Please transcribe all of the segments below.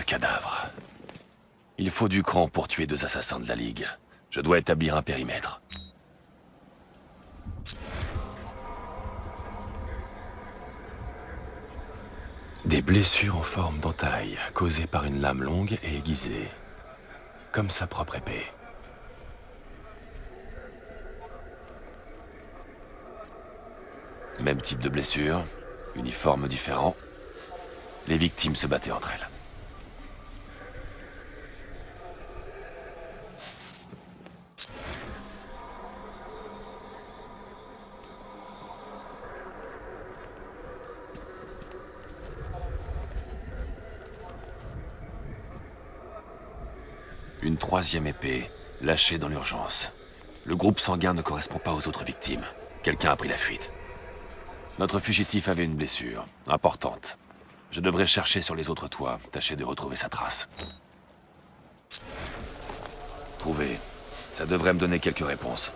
cadavre. Il faut du cran pour tuer 2 assassins de la Ligue. Je dois établir un périmètre. Des blessures en forme d'entaille, causées par une lame longue et aiguisée. Comme sa propre épée. Même type de blessure, uniforme différent. Les victimes se battaient entre elles. Une 3e épée, lâchée dans l'urgence. Le groupe sanguin ne correspond pas aux autres victimes. Quelqu'un a pris la fuite. Notre fugitif avait une blessure, importante. Je devrais chercher sur les autres toits, tâcher de retrouver sa trace. Trouvé. Ça devrait me donner quelques réponses.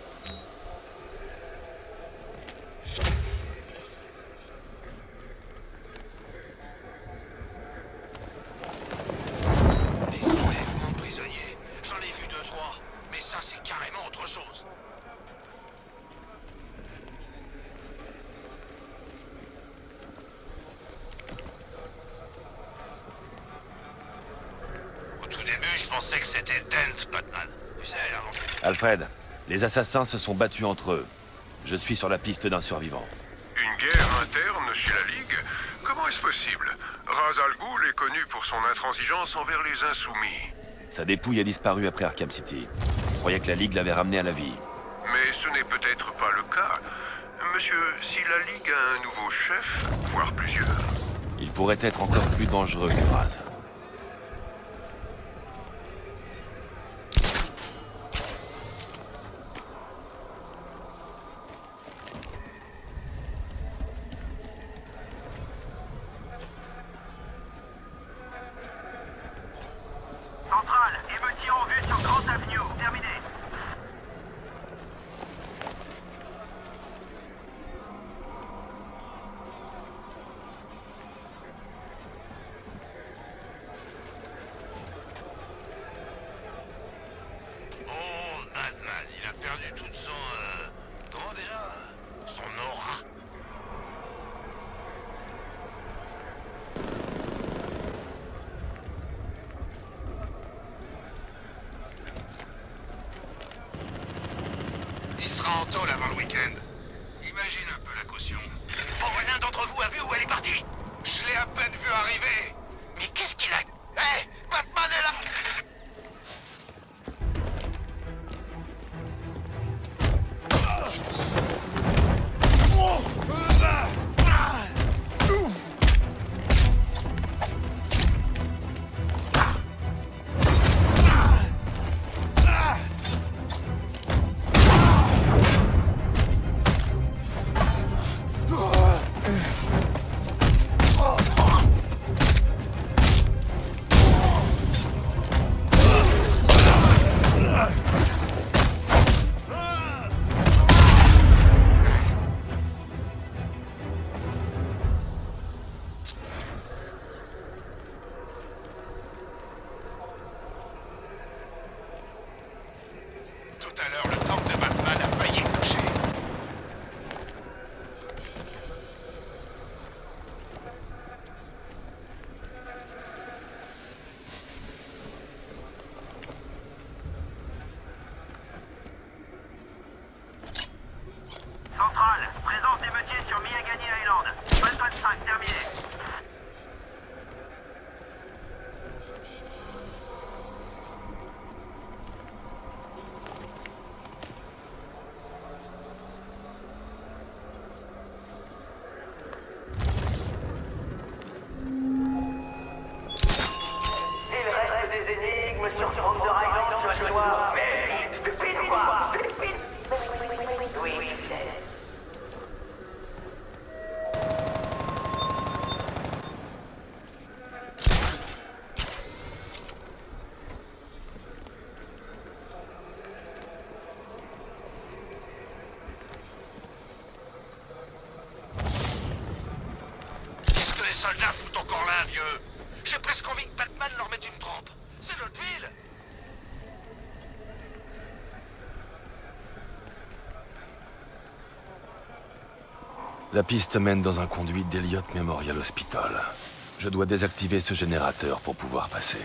Des soulèvements de prisonniers. J'en ai vu 2-3. Mais ça, c'est carrément autre chose. Au tout début, je pensais que c'était Dent, Batman. Tu sais, avant... Alfred, les assassins se sont battus entre eux. Je suis sur la piste d'un survivant. Une guerre interne chez la Ligue? Comment est-ce possible? Ra's al Ghul est connu pour son intransigeance envers les insoumis. Sa dépouille a disparu après Arkham City. Je croyais que la Ligue l'avait ramené à la vie. Mais ce n'est peut-être pas le cas. Monsieur, si la Ligue a un nouveau chef, voire plusieurs... Il pourrait être encore plus dangereux que Ra's. Centrale, émeutier en vue sur Grant Avenue. Terminé. Oh, Batman, il a perdu toute son... comment déjà? Son aura. Il sera en tôle avant le week-end. Imagine un peu la caution. Oh, l'un d'entre vous a vu où elle est partie? Je l'ai à peine vu arriver. Mais qu'est-ce qu'il a... Hé, Batman est là. Tout à l'heure, le tank de Batman a failli me toucher. Centrale, présence d'émeutiers sur Miagani Island. Batman 5, terminé. Il reste des énigmes sur Fronder Island sur le toit. Mais stupide ou quoi? Stupide. Oui, fidèle. Qu'est-ce que les soldats foutent encore là, vieux? J'ai presque envie que Batman leur mette une trempe. C'est notre ville. La piste mène dans un conduit d'Elliott Memorial Hospital. Je dois désactiver ce générateur pour pouvoir passer.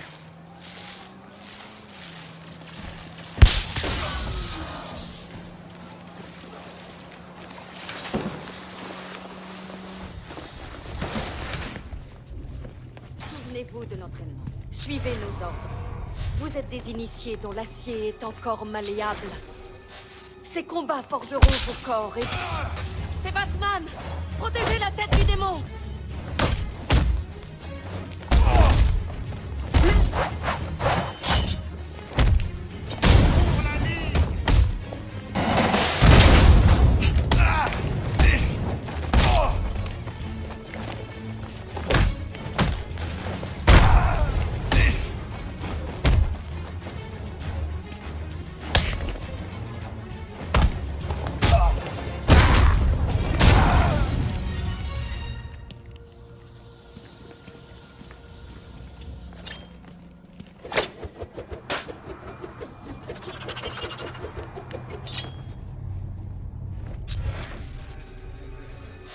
Souvenez-vous de l'entraînement. Suivez nos ordres. Vous êtes des initiés dont l'acier est encore malléable. Ces combats forgeront vos corps et... C'est Batman! Protégez la tête du démon!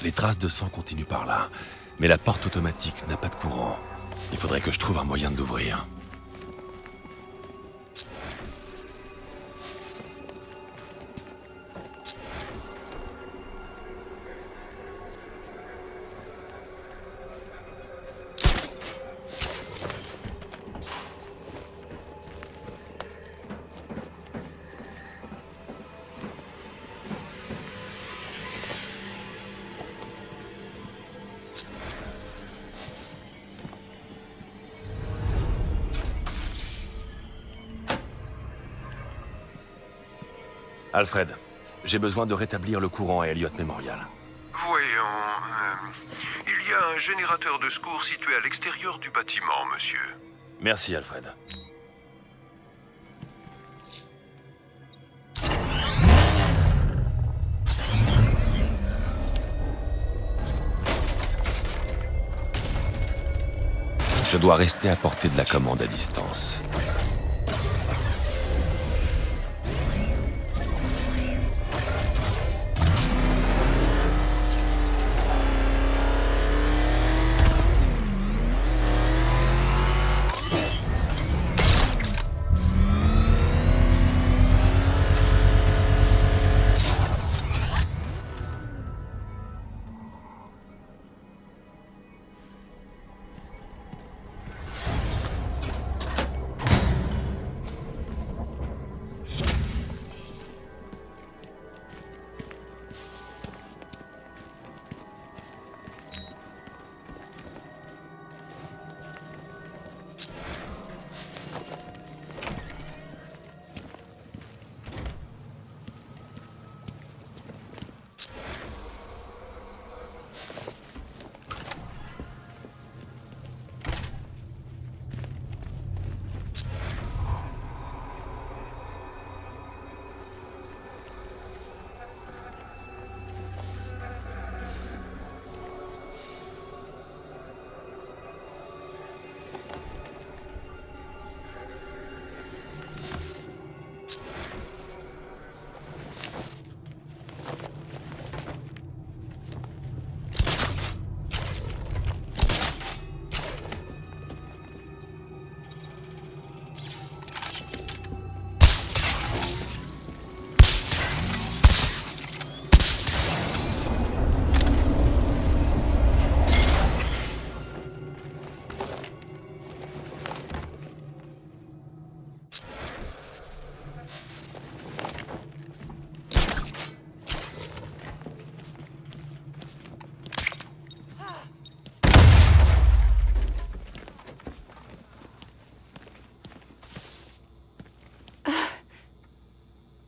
Les traces de sang continuent par là, mais la porte automatique n'a pas de courant. Il faudrait que je trouve un moyen de l'ouvrir. Alfred, j'ai besoin de rétablir le courant à Elliott Memorial. Voyons... il y a un générateur de secours situé à l'extérieur du bâtiment, monsieur. Merci, Alfred. Je dois rester à portée de la commande à distance.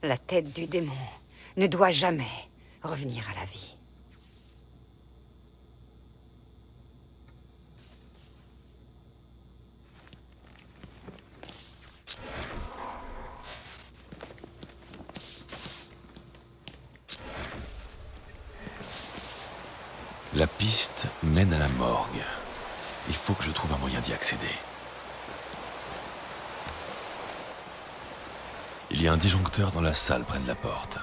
La tête du démon ne doit jamais revenir à la vie. La piste mène à la morgue. Il faut que je trouve un moyen d'y accéder. Il y a un disjoncteur dans la salle près de la porte.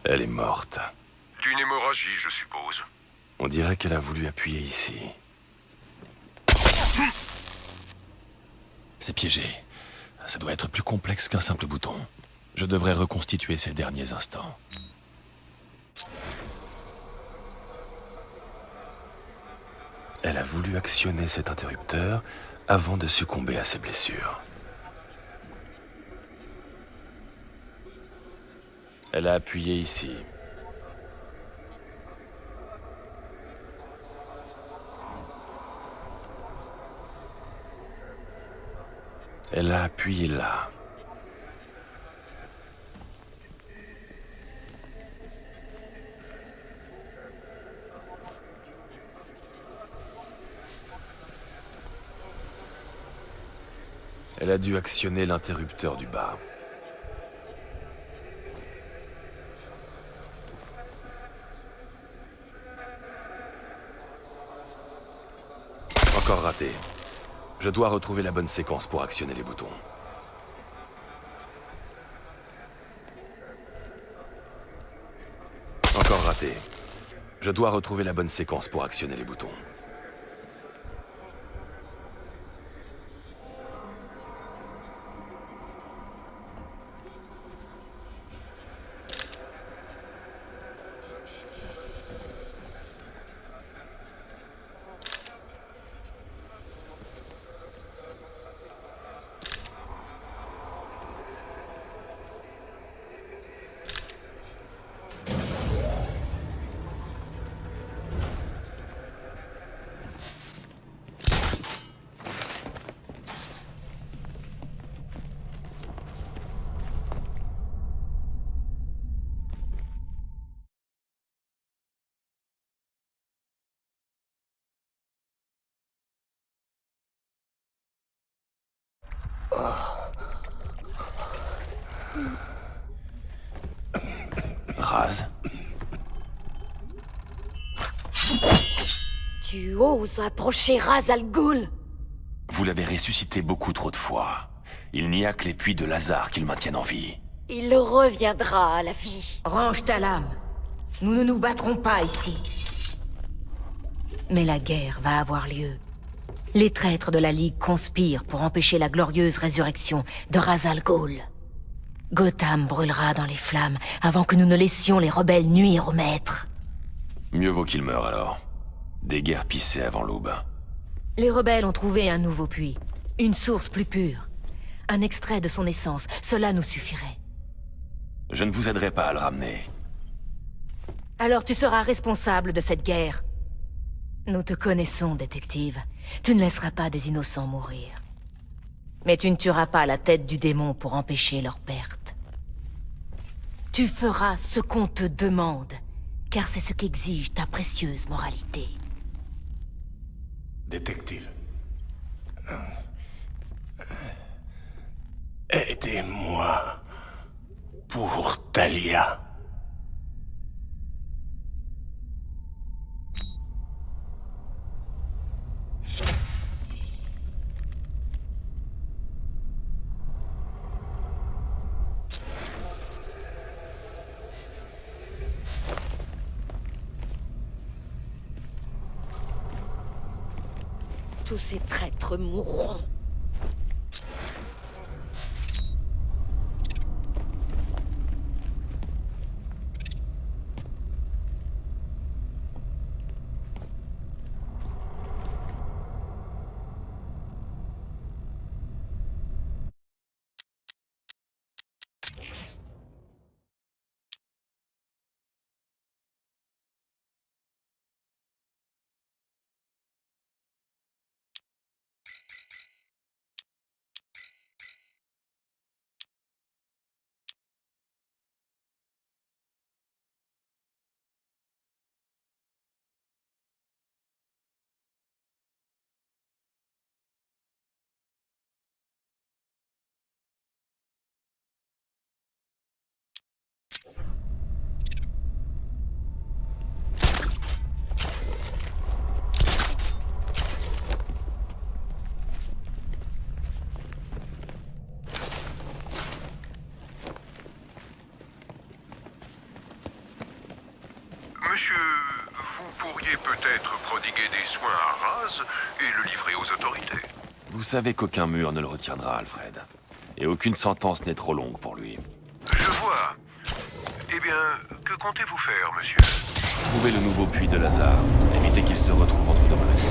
Elle est morte. D'une hémorragie, je suppose. On dirait qu'elle a voulu appuyer ici. C'est piégé. Ça doit être plus complexe qu'un simple bouton. Je devrais reconstituer ces derniers instants. Elle a voulu actionner cet interrupteur avant de succomber à ses blessures. Elle a appuyé ici. Elle a appuyé là. Elle a dû actionner l'interrupteur du bas. Encore raté. Je dois retrouver la bonne séquence pour actionner les boutons. Encore raté. Je dois retrouver la bonne séquence pour actionner les boutons. Raz? Tu oses approcher Ra's al Ghul? Vous l'avez ressuscité beaucoup trop de fois. Il n'y a que les puits de Lazare qui le maintiennent en vie. Il reviendra à la vie. Range ta lame. Nous ne nous battrons pas ici. Mais la guerre va avoir lieu. Les traîtres de la Ligue conspirent pour empêcher la glorieuse résurrection de Ra's al Ghul. Gotham brûlera dans les flammes avant que nous ne laissions les rebelles nuire au maître. Mieux vaut qu'il meure alors. Des guerres pissées avant l'aube. Les rebelles ont trouvé un nouveau puits. Une source plus pure. Un extrait de son essence. Cela nous suffirait. Je ne vous aiderai pas à le ramener. Alors tu seras responsable de cette guerre. Nous te connaissons, détective. Tu ne laisseras pas des innocents mourir. Mais tu ne tueras pas la tête du démon pour empêcher leur perte. Tu feras ce qu'on te demande, car c'est ce qu'exige ta précieuse moralité. Détective. Aidez-moi. Pour Talia. Tous ces traîtres mourront. Monsieur, vous pourriez peut-être prodiguer des soins à Raz et le livrer aux autorités. Vous savez qu'aucun mur ne le retiendra, Alfred. Et aucune sentence n'est trop longue pour lui. Je vois. Eh bien, que comptez-vous faire, monsieur? Trouvez le nouveau puits de Lazare. Évitez qu'il se retrouve entre de mauvaises mains.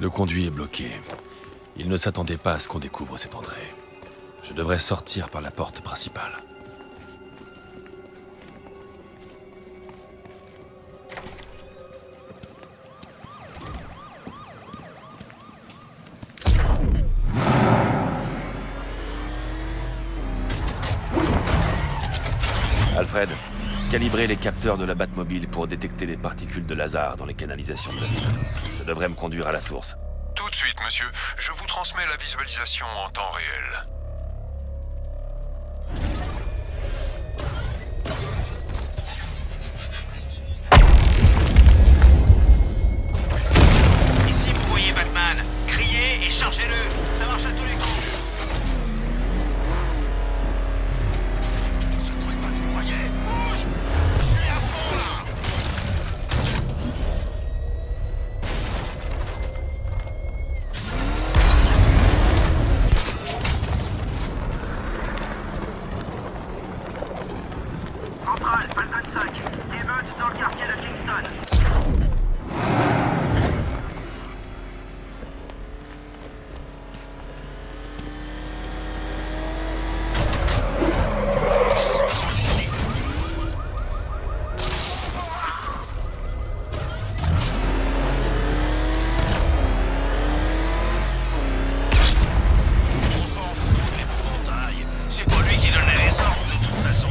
Le conduit est bloqué. Il ne s'attendait pas à ce qu'on découvre cette entrée. Je devrais sortir par la porte principale. Alfred, calibrez les capteurs de la Batmobile pour détecter les particules de Lazare dans les canalisations de la ville. Ça devrait me conduire à la source. Tout de suite, monsieur. Je vous transmets la visualisation en temps réel. Ici, vous voyez Batman. Criez et chargez-le. Ça marche à tous les coups. Ce truc va vous broyer. Bouge. Je suis à fond, là. Centrale, Falcon 5. Émeute dans le quartier de Kingston. Ici. On s'en fout de l'épouvantail. C'est pas lui qui donnait les ordres, de toute façon.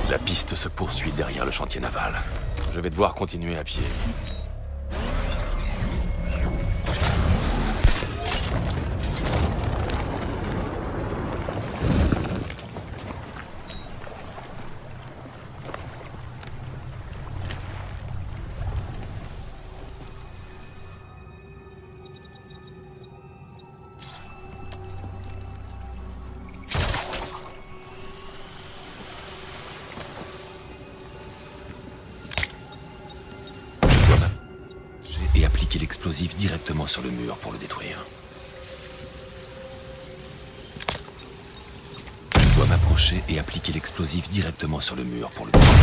La piste se poursuit derrière le chantier naval. Je vais devoir continuer à pied. Et appliquer l'explosif directement sur le mur pour le détruire. Je dois m'approcher et appliquer l'explosif directement sur le mur pour le détruire.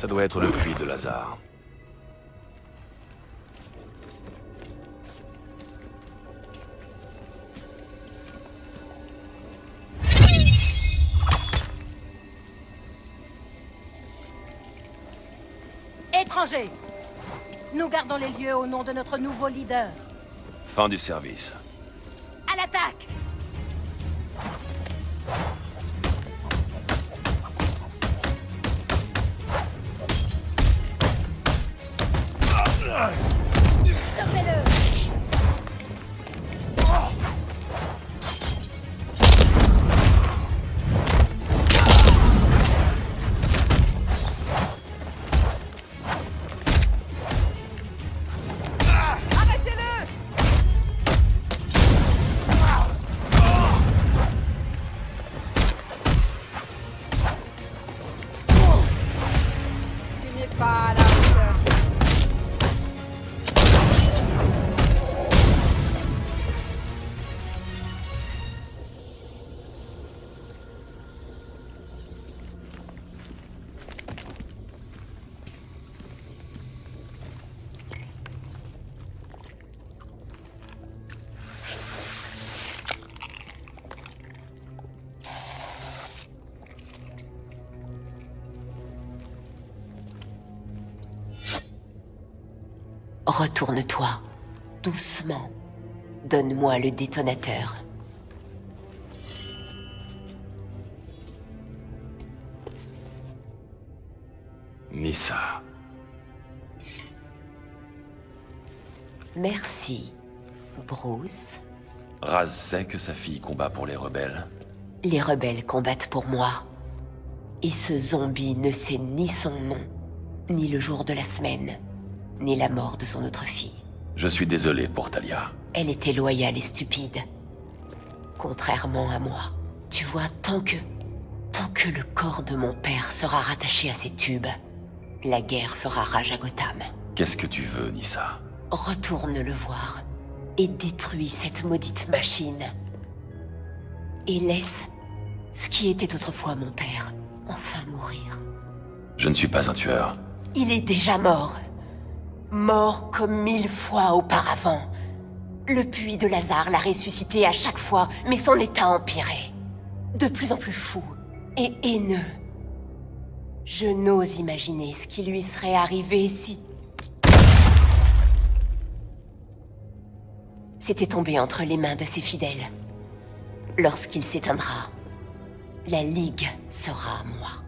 Ça doit être le puits de Lazare. Étrangers! Nous gardons les lieux au nom de notre nouveau leader. Fin du service. À l'attaque! Stoppez-le! Tu n'es pas à la hauteur. Retourne-toi, doucement. Donne-moi le détonateur. Nyssa. Merci, Bruce. Raz sait que sa fille combat pour les rebelles. Les rebelles combattent pour moi. Et ce zombie ne sait ni son nom, ni le jour de la semaine, ni la mort de son autre fille. Je suis désolé pour Talia. Elle était loyale et stupide. Contrairement à moi. Tu vois, tant que le corps de mon père sera rattaché à ces tubes, la guerre fera rage à Gotham. Qu'est-ce que tu veux, Nyssa? Retourne le voir et détruis cette maudite machine. Et laisse ce qui était autrefois mon père enfin mourir. Je ne suis pas un tueur. Il est déjà mort. Mort comme 1000 fois auparavant. Le puits de Lazare l'a ressuscité à chaque fois, mais son état empirait. De plus en plus fou et haineux. Je n'ose imaginer ce qui lui serait arrivé si... C'était tombé entre les mains de ses fidèles. Lorsqu'il s'éteindra, la Ligue sera à moi.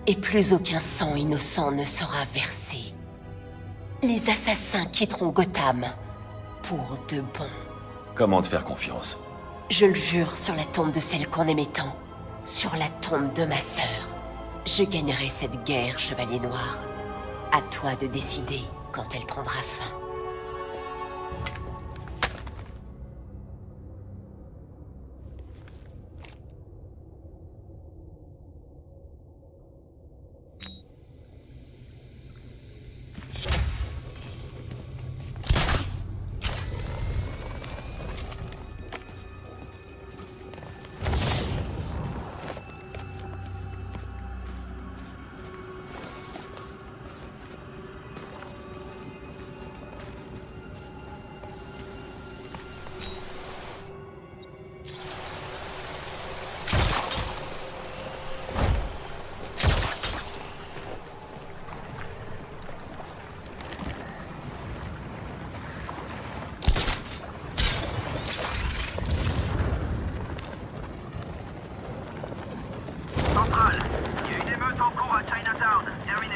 Et plus aucun sang innocent ne sera versé. Les assassins quitteront Gotham pour de bon. Comment te faire confiance? Je le jure sur la tombe de celle qu'on aimait tant, sur la tombe de ma sœur. Je gagnerai cette guerre, Chevalier Noir. À toi de décider quand elle prendra fin. Central, il y a une émeute en cours à Chinatown. Terminé.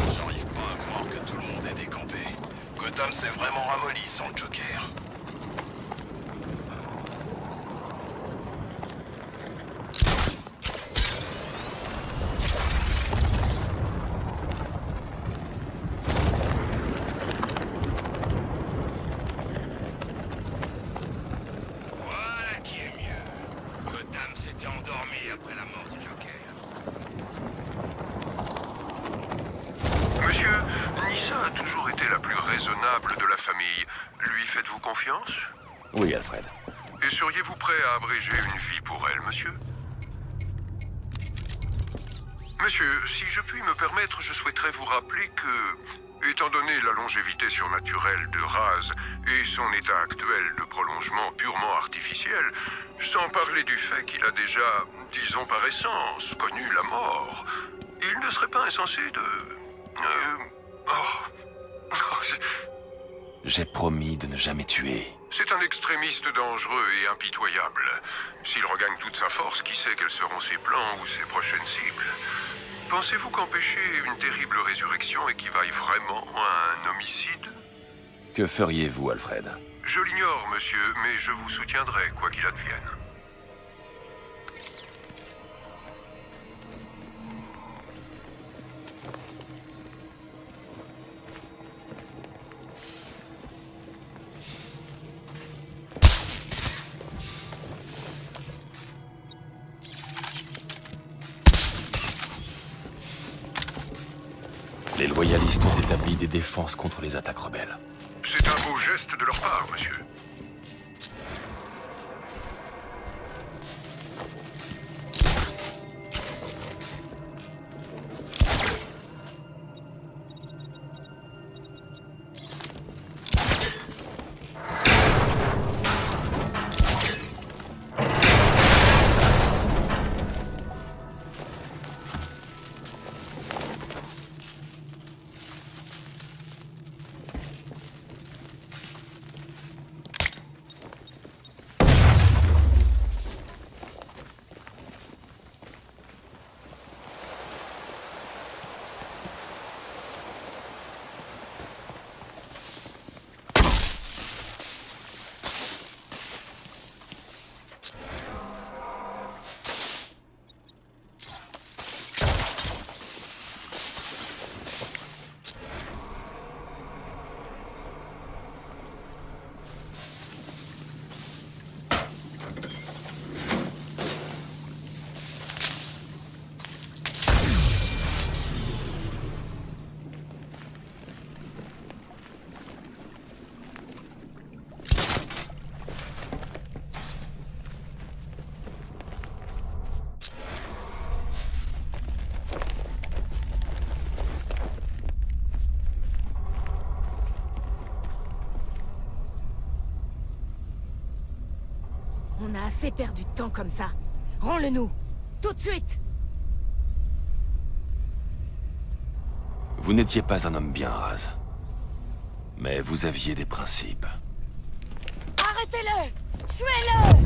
J'arrive pas à croire que tout le monde est décampé. Gotham s'est vraiment ramolli sans le Joker. Voilà qui est mieux. Gotham s'était endormi après la mort du Joker. personnalité la plus raisonnable de la famille. Lui faites-vous confiance? Oui, Alfred. Et seriez-vous prêt à abréger une vie pour elle, monsieur? Monsieur, si je puis me permettre, je souhaiterais vous rappeler que, étant donné la longévité surnaturelle de Raz et son état actuel de prolongement purement artificiel, sans parler du fait qu'il a déjà, disons par essence, connu la mort, il ne serait pas insensé de... J'ai promis de ne jamais tuer. C'est un extrémiste dangereux et impitoyable. S'il regagne toute sa force, qui sait quels seront ses plans ou ses prochaines cibles? Pensez-vous qu'empêcher une terrible résurrection équivaille vraiment à un homicide? Que feriez-vous, Alfred? Je l'ignore, monsieur, mais je vous soutiendrai, quoi qu'il advienne. Les loyalistes ont établi des défenses contre les attaques rebelles. C'est un beau geste de leur part, monsieur. On a assez perdu de temps comme ça. Rends-le-nous. Tout de suite. Vous n'étiez pas un homme bien, Raz. Mais vous aviez des principes. Arrêtez-le! Tuez-le!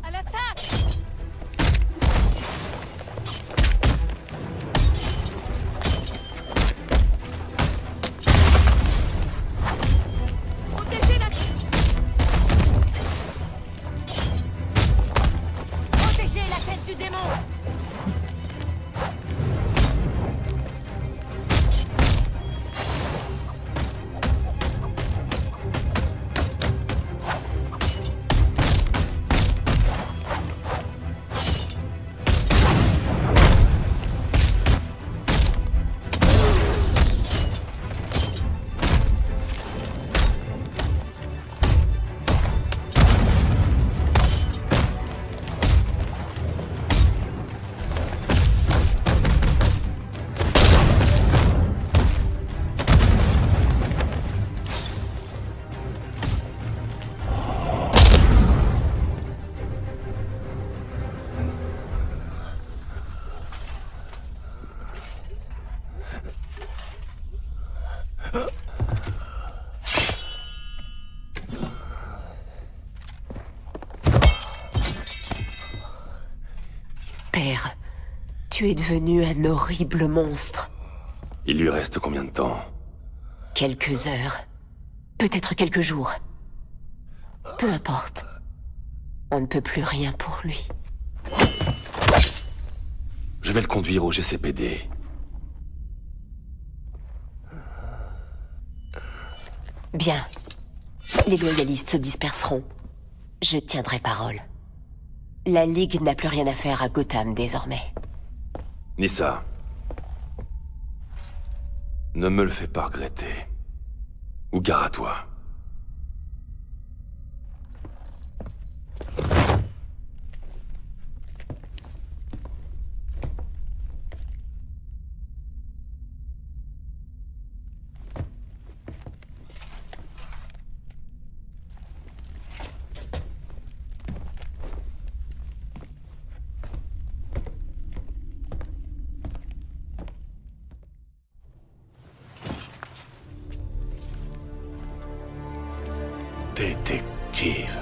À l'attaque! Protégez la... Protégez la tête du démon! Père, tu es devenu un horrible monstre. Il lui reste combien de temps? Quelques heures. Peut-être quelques jours. Peu importe. On ne peut plus rien pour lui. Je vais le conduire au GCPD. Bien. Les loyalistes se disperseront. Je tiendrai parole. La Ligue n'a plus rien à faire à Gotham désormais. Nissa. Ne me le fais pas regretter. Ou gare à toi. Détective.